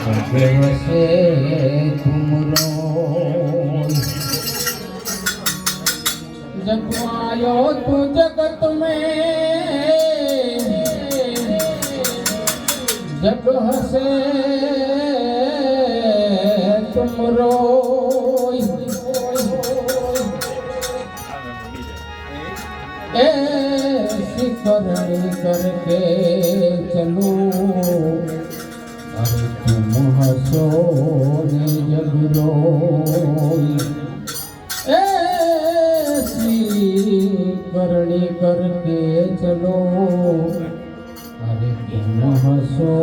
वसे तुमरो जब आयो तू जगत में जब हसे तुमरो ऐसी करनी करके चलो अरे तुम हंसो ने जब रोई ऐसी करनी करके चलो अरे तुम हंसो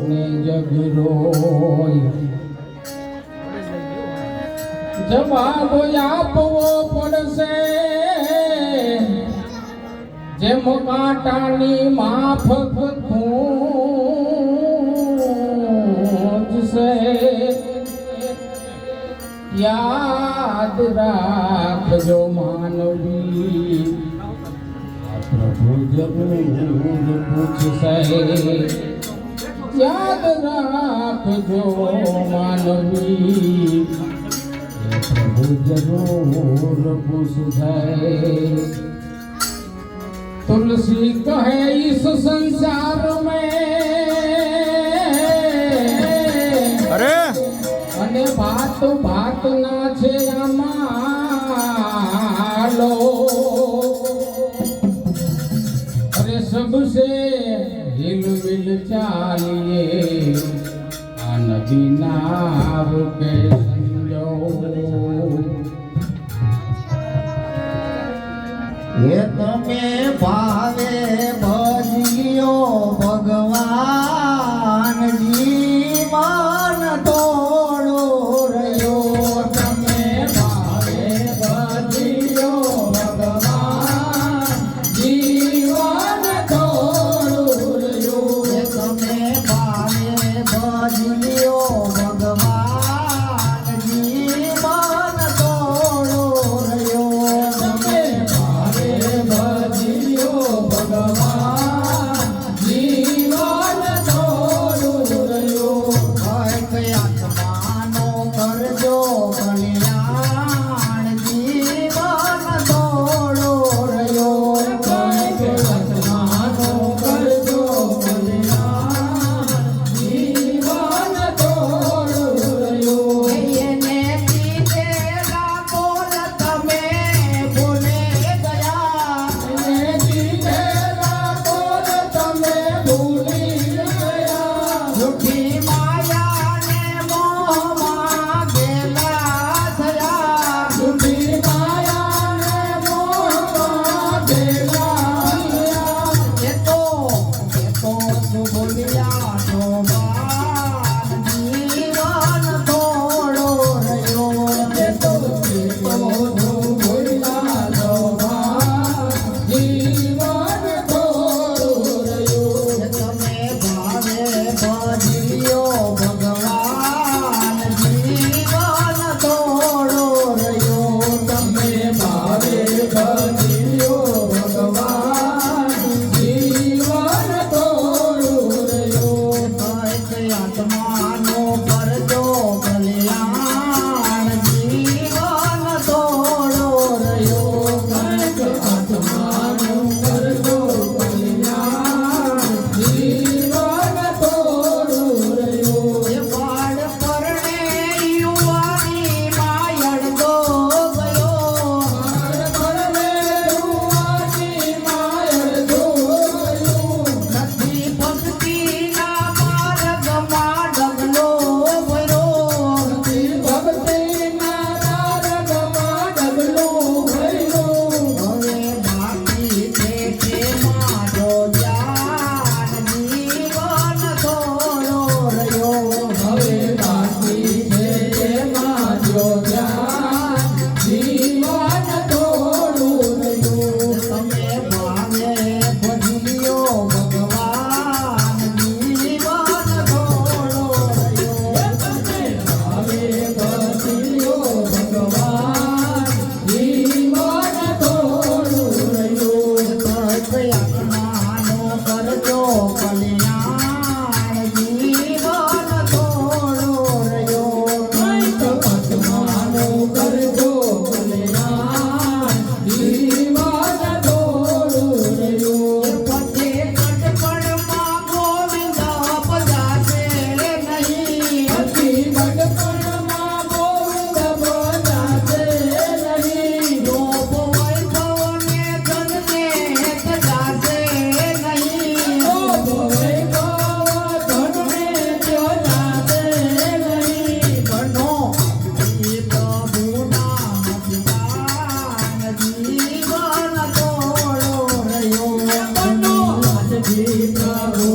ने जब रोई जवाब आपवो પડશે જેમ કાંટાની માફક ખૂંચશે યાદ રાખજો માનવી આ પ્રભુ જરૂર પૂછશે યાદ રાખજો માનવી प्रभु जरूर पूछे तुलसी कहे इस संसार में अरे अने बात बात ना छे आमालो अरे सबसे हिल विल चालिए आ नदी नाव के ये તમે ભાવે ભજ્યો ભગવાન જીવન તોડો રહ્યો તમે ભાવે ભજ્યો ભગવાન જીવન તોડો રહ્યો ये તમે ભાવે ભજ્યો ભગવાન જીવન તોડો રહ્યો તમે ભાવે ભજ્યો ભગવાન જીવન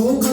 સુખ